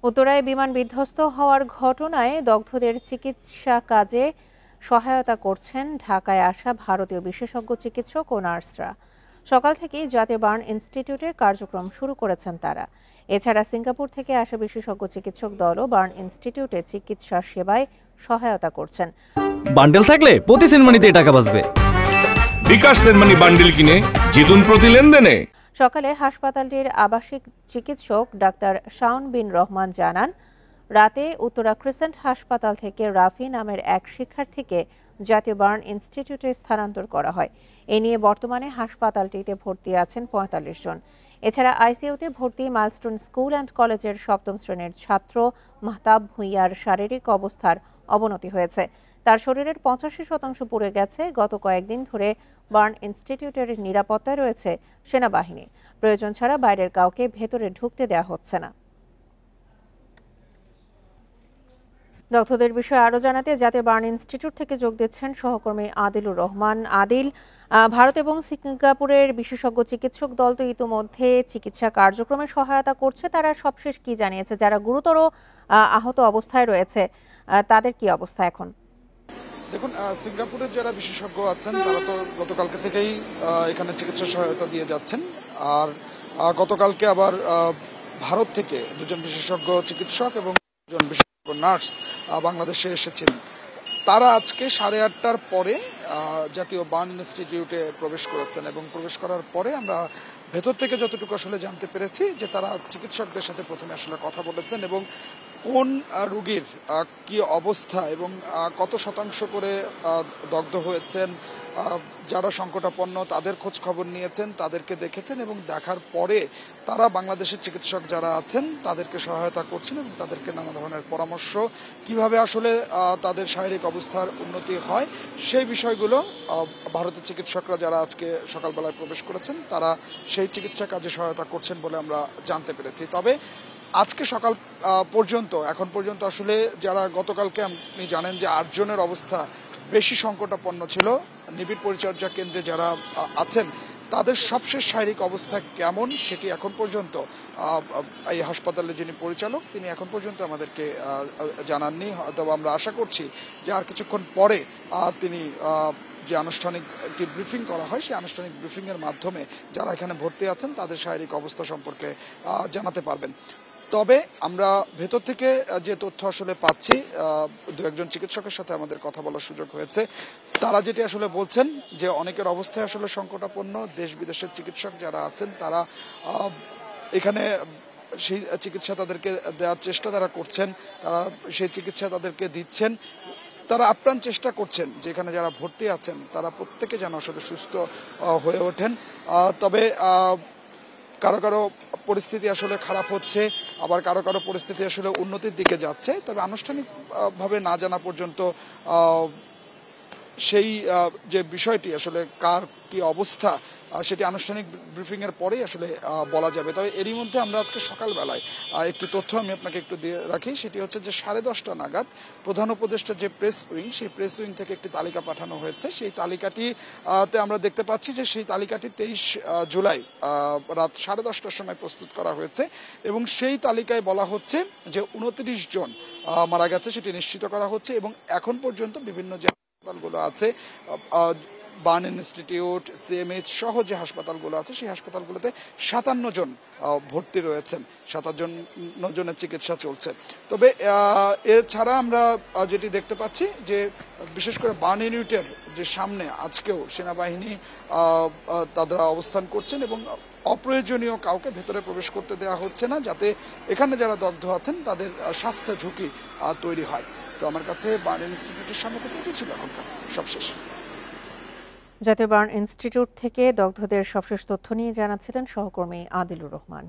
উত্তরায় বিমান বিধ্বস্ত হওয়ার ঘটনায় দগ্ধদের চিকিৎসা কাজে সহায়তা করছেন ঢাকায় আসা ভারতীয় বিশেষজ্ঞ চিকিৎসক ও নার্সরা। সকাল থেকেই জাতীয় বার্ন ইনস্টিটিউটে কার্যক্রম শুরু করেছেন তারা। এছাড়া সিঙ্গাপুর থেকে আসা বিশেষজ্ঞ চিকিৎসক দলও বার্ন ইনস্টিটিউটে চিকিৎসা সেবায় সহায়তা করছেন। বান্ডেল থাকলে প্রতি সেনমানিতে টাকা বাঁচবে। বিকাশ সেনমানি বান্ডেল কিনে জিতুন প্রতি লেনদেনে। সকালে হাসপাতালটির আবাসিক চিকিৎসক ডাক্তার শাওন বিন রহমান জানান, রাতে উত্তরা ক্রিসেন্ট হাসপাতাল থেকে রাফি নামের এক শিক্ষার্থীকে জাতীয় বার্ন ইনস্টিটিউটে স্থানান্তর করা হয়। এ নিয়ে বর্তমানে হাসপাতালটিতে ভর্তি আছেন ৪৫ জন। এছাড়া আইসিইউতে ভর্তি মাইলস্টোন স্কুল অ্যান্ড কলেজের ৭ম শ্রেণীর ছাত্র মাহতাব ভূঁইয়ার শারীরিক অবস্থার অবনতি হয়েছে। তার শরীরের ৮৫% পুড়ে গেছে। গত কয়েকদিন ধরে বার্ন ইনস্টিটিউটের নিরাপত্তায় রয়েছে সেনাবাহিনী। প্রয়োজন ছাড়া বাইরের কাউকে ভেতরে ঢুকতে দেওয়া হচ্ছে না। দগ্ধদের বিষয়ে আরও জানাতে জাতীয় বার্ন ইনস্টিটিউট থেকে যোগ দিচ্ছেন সহকর্মী আদিলুর রহমান। আদিল, ভারত এবং সিঙ্গাপুরের বিশেষজ্ঞ চিকিৎসক দল তো ইতিমধ্যে চিকিৎসা কার্যক্রমে সহায়তা করছে। তারা সবশেষ কি জানিয়েছে? যারা গুরুতর আহত অবস্থায় রয়েছে তাদের কি অবস্থা এখন? দেখুন, সিঙ্গাপুরের যারা বিশেষজ্ঞ আছেন তারা তো গতকালকে থেকেই এখানে চিকিৎসা সহায়তা দিয়ে যাচ্ছেন। আর গতকালকে আবার ভারত থেকে দুজন বিশেষজ্ঞ চিকিৎসক এবং দুজন বিশেষজ্ঞ নার্স বাংলাদেশে এসেছিলেন। তারা আজকে 8:30টার পরে জাতীয় বার্ন ইনস্টিটিউটে প্রবেশ করেছেন এবং প্রবেশ করার পরে আমরা ভেতর থেকে যতটুকু আসলে জানতে পেরেছি যে তারা চিকিৎসকদের সাথে প্রথমে আসলে কথা বলেছেন এবং কোন রোগীর কি অবস্থা এবং কত শতাংশ করে দগ্ধ হয়েছেন, যারা সংকটাপন্ন তাদের খোঁজ খবর নিয়েছেন, তাদেরকে দেখেছেন এবং দেখার পরে তারা বাংলাদেশের চিকিৎসক যারা আছেন তাদেরকে সহায়তা করছেন এবং তাদেরকে নানা ধরনের পরামর্শ কিভাবে আসলে তাদের শারীরিক অবস্থার উন্নতি হয় সেই বিষয়গুলো ভারতের চিকিৎসকরা যারা আজকে সকালবেলায় প্রবেশ করেছেন তারা সেই চিকিৎসা কাজে সহায়তা করছেন বলে আমরা জানতে পেরেছি। তবে আজকে সকাল পর্যন্ত এখন পর্যন্ত আসলে যারা গতকালকে আপনি জানেন যে 8 জনের অবস্থা বেশি সংকটাপন্ন ছিল, নিবিড় পরিচর্যা কেন্দ্রে যারা আছেন তাদের সবশেষ শারীরিক অবস্থা কেমন সেটি এখন পর্যন্ত এই হাসপাতালের যিনি পরিচালক তিনি এখন পর্যন্ত আমাদেরকে জানাননি। হয়তো আমরা আশা করছি যে আর কিছুক্ষণ পরে তিনি যে আনুষ্ঠানিক একটি ব্রিফিং করা হয় সেই আনুষ্ঠানিক ব্রিফিংয়ের মাধ্যমে যারা এখানে ভর্তি আছেন তাদের শারীরিক অবস্থা সম্পর্কে জানাতে পারবেন। তবে আমরা ভেতর থেকে যে তথ্য আসলে পাচ্ছি, দু একজন চিকিৎসকের সাথে আমাদের কথা বলার সুযোগ হয়েছে, তারা যেটি আসলে বলছেন যে অনেকের অবস্থায় আসলে সংকটাপন্ন, দেশ বিদেশের চিকিৎসক যারা আছেন তারা এখানে সেই চিকিৎসা তাদেরকে দেওয়ার চেষ্টা তারা করছেন, তারা সেই চিকিৎসা তাদেরকে দিচ্ছেন। তারা আপ্রাণ চেষ্টা করছেন যে এখানে যারা ভর্তি আছেন তারা প্রত্যেকে যেন আসলে সুস্থ হয়ে ওঠেন। তবে কারো কারো পরিস্থিতি আসলে খারাপ হচ্ছে, আবার কারো কারো পরিস্থিতি আসলে উন্নতির দিকে যাচ্ছে। তবে আনুষ্ঠানিকভাবে না জানা পর্যন্ত সেই যে বিষয়টি আসলে কার কি অবস্থা সেটি আনুষ্ঠানিক ব্রিফিং এর পরেই আসলে বলা যাবে। তবে এরই মধ্যে আমরা আজকে সকালবেলায় একটি তথ্য আমি আপনাকে একটু দিয়ে রাখি, সেটি হচ্ছে যে 10:30টা নাগাদ প্রধান উপদেষ্টা যে প্রেস উইং সেই প্রেস উইং থেকে একটি তালিকা পাঠানো হয়েছে। সেই তালিকাটিতে আমরা দেখতে পাচ্ছি যে সেই তালিকাটি 23 জুলাই রাত 10:30টার সময় প্রস্তুত করা হয়েছে এবং সেই তালিকায় বলা হচ্ছে যে 29 জন মারা গেছে সেটি নিশ্চিত করা হচ্ছে এবং এখন পর্যন্ত বিভিন্ন যে হাসপাতালগুলো আছে, বার্ন ইনস্টিটিউট, সিএমএইচ সহ যে হাসপাতালগুলো আছে সেই হাসপাতালগুলোতে 57 জন ভর্তি রয়েছেন, 57 জনের চিকিৎসা চলছে। তবে এছাড়া আমরা যেটি দেখতে পাচ্ছি যে বিশেষ করে বার্ন ইউনিটের যে সামনে আজকেও সেনাবাহিনী তারা অবস্থান করছেন এবং অপ্রয়োজনীয় কাউকে ভেতরে প্রবেশ করতে দেওয়া হচ্ছে না, যাতে এখানে যারা দগ্ধ আছেন তাদের স্বাস্থ্য ঝুঁকি তৈরি হয়। তো আমার কাছে বার্ন ইনস্টিটিউটের সামনে থেকে ছিল এখনকার সবশেষ। জাতীয় বার্ন ইনস্টিটিউট থেকে দগ্ধদের সবশেষ তথ্য নিয়ে জানাচ্ছিলেন সহকর্মী আদিলুর রহমান।